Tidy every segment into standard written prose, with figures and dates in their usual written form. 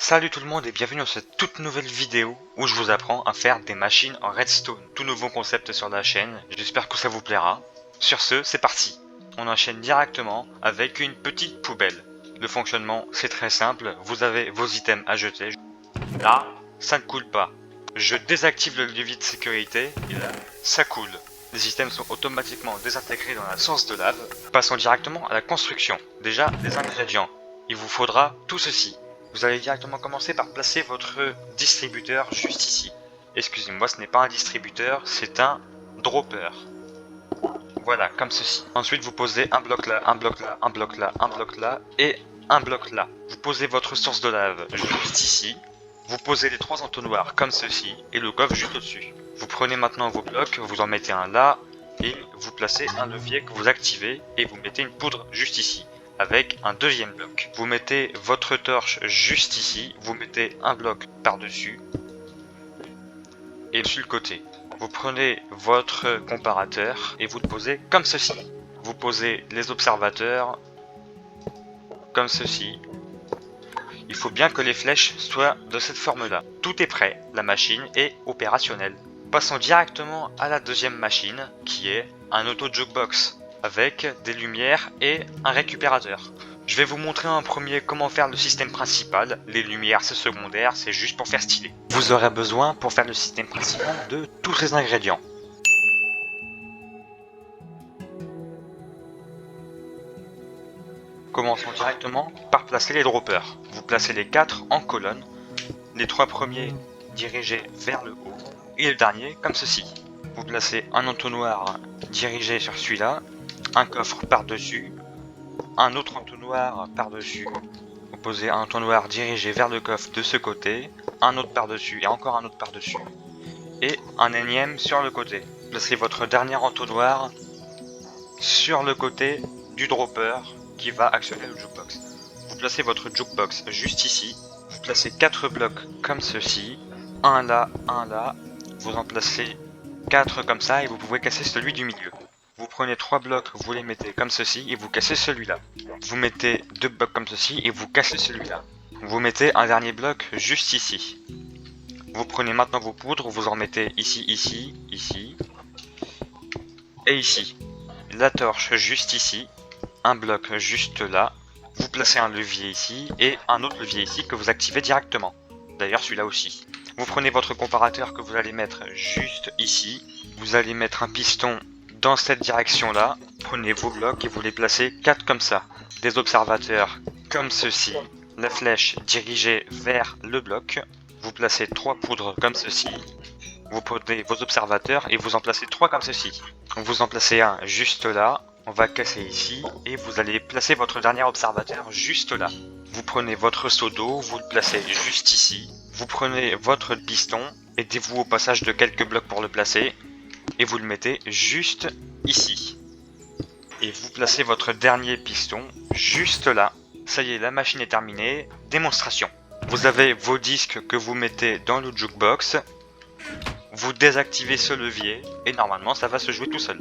Salut tout le monde et bienvenue dans cette toute nouvelle vidéo où je vous apprends à faire des machines en redstone. Tout nouveau concept sur la chaîne, j'espère que ça vous plaira. Sur ce, c'est parti. On enchaîne directement avec une petite poubelle. Le fonctionnement, c'est très simple, vous avez vos items à jeter. Là, ça ne coule pas. Je désactive le levier de sécurité et là, ça coule. Les items sont automatiquement désintégrés dans la source de lave. Passons directement à la construction. Déjà, les ingrédients. Il vous faudra tout ceci. Vous allez directement commencer par placer votre distributeur juste ici. Excusez-moi, ce n'est pas un distributeur, c'est un dropper. Voilà, comme ceci. Ensuite, vous posez un bloc là, un bloc là, un bloc là, un bloc là et un bloc là. Vous posez votre source de lave juste ici. Vous posez les trois entonnoirs comme ceci et le coffre juste au-dessus. Vous prenez maintenant vos blocs, vous en mettez un là et vous placez un levier que vous activez et vous mettez une poudre juste ici. Avec un deuxième bloc. Vous mettez votre torche juste ici, vous mettez un bloc par-dessus et sur le côté. Vous prenez votre comparateur et vous le posez comme ceci. Vous posez les observateurs comme ceci. Il faut bien que les flèches soient de cette forme-là. Tout est prêt, la machine est opérationnelle. Passons directement à la deuxième machine qui est un auto-jukebox avec des lumières et un récupérateur. Je vais vous montrer en premier comment faire le système principal. Les lumières c'est secondaire, c'est juste pour faire stylé. Vous aurez besoin pour faire le système principal de tous ces ingrédients. Commençons directement par placer les droppers. Vous placez les 4 en colonne, les 3 premiers dirigés vers le haut et le dernier comme ceci. Vous placez un entonnoir dirigé sur celui-là, un coffre par-dessus, un autre entonnoir par-dessus. Vous posez un entonnoir dirigé vers le coffre de ce côté, un autre par-dessus et encore un autre par-dessus, et un énième sur le côté. Placez votre dernier entonnoir sur le côté du dropper qui va actionner le jukebox. Vous placez votre jukebox juste ici, vous placez 4 blocs comme ceci, un là, vous en placez 4 comme ça et vous pouvez casser celui du milieu. Vous prenez 3 blocs, vous les mettez comme ceci et vous cassez celui-là. Vous mettez 2 blocs comme ceci et vous cassez celui-là. Vous mettez un dernier bloc juste ici. Vous prenez maintenant vos poudres, vous en mettez ici, ici, ici et ici. La torche juste ici, un bloc juste là. Vous placez un levier ici et un autre levier ici que vous activez directement. D'ailleurs celui-là aussi. Vous prenez votre comparateur que vous allez mettre juste ici. Vous allez mettre un piston dans cette direction là, prenez vos blocs et vous les placez 4 comme ça. Des observateurs comme ceci, la flèche dirigée vers le bloc. Vous placez 3 poudres comme ceci. Vous prenez vos observateurs et vous en placez 3 comme ceci. Vous en placez un juste là, on va casser ici et vous allez placer votre dernier observateur juste là. Vous prenez votre seau d'eau, vous le placez juste ici. Vous prenez votre piston, aidez-vous au passage de quelques blocs pour le placer. Et vous le mettez juste ici. Et vous placez votre dernier piston juste là. Ça y est, la machine est terminée. Démonstration. Vous avez vos disques que vous mettez dans le jukebox. Vous désactivez ce levier et normalement ça va se jouer tout seul.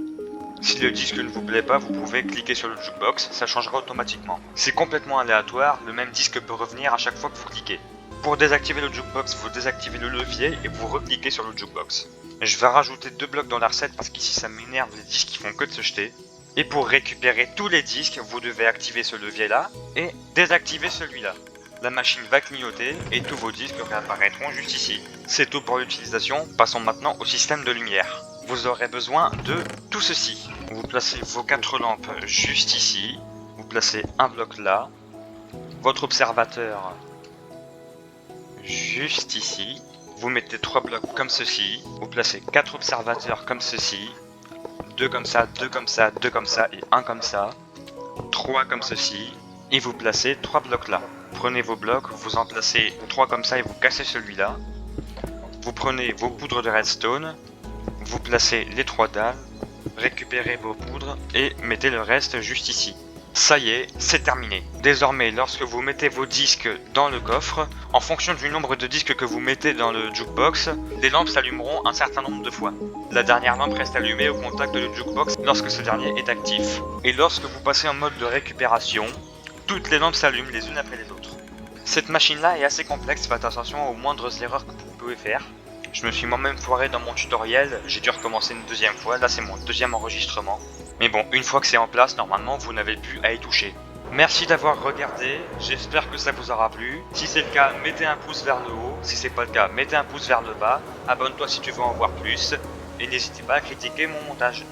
Si le disque ne vous plaît pas, vous pouvez cliquer sur le jukebox, ça changera automatiquement. C'est complètement aléatoire, le même disque peut revenir à chaque fois que vous cliquez. Pour désactiver le jukebox, vous désactivez le levier et vous recliquez sur le jukebox. Je vais rajouter 2 blocs dans la recette parce qu'ici ça m'énerve, les disques qui font que de se jeter. Et pour récupérer tous les disques, vous devez activer ce levier là et désactiver celui-là. La machine va clignoter et tous vos disques réapparaîtront juste ici. C'est tout pour l'utilisation, passons maintenant au système de lumière. Vous aurez besoin de tout ceci. Vous placez vos 4 lampes juste ici, vous placez un bloc là, votre observateur juste ici. Vous mettez 3 blocs comme ceci, vous placez 4 observateurs comme ceci, 2 comme ça, 2 comme ça, 2 comme ça et 1 comme ça, 3 comme ceci, et vous placez 3 blocs là. Prenez vos blocs, vous en placez 3 comme ça et vous cassez celui-là. Vous prenez vos poudres de redstone, vous placez les 3 dalles, récupérez vos poudres et mettez le reste juste ici. Ça y est, c'est terminé. Désormais, lorsque vous mettez vos disques dans le coffre, en fonction du nombre de disques que vous mettez dans le jukebox, les lampes s'allumeront un certain nombre de fois. La dernière lampe reste allumée au contact du jukebox lorsque ce dernier est actif. Et lorsque vous passez en mode de récupération, toutes les lampes s'allument les unes après les autres. Cette machine-là est assez complexe, faites attention aux moindres erreurs que vous pouvez faire. Je me suis moi-même foiré dans mon tutoriel, j'ai dû recommencer une deuxième fois, là c'est mon deuxième enregistrement. Mais bon, une fois que c'est en place, normalement vous n'avez plus à y toucher. Merci d'avoir regardé, j'espère que ça vous aura plu. Si c'est le cas, mettez un pouce vers le haut, si c'est pas le cas, mettez un pouce vers le bas. Abonne-toi si tu veux en voir plus, et n'hésitez pas à critiquer mon montage.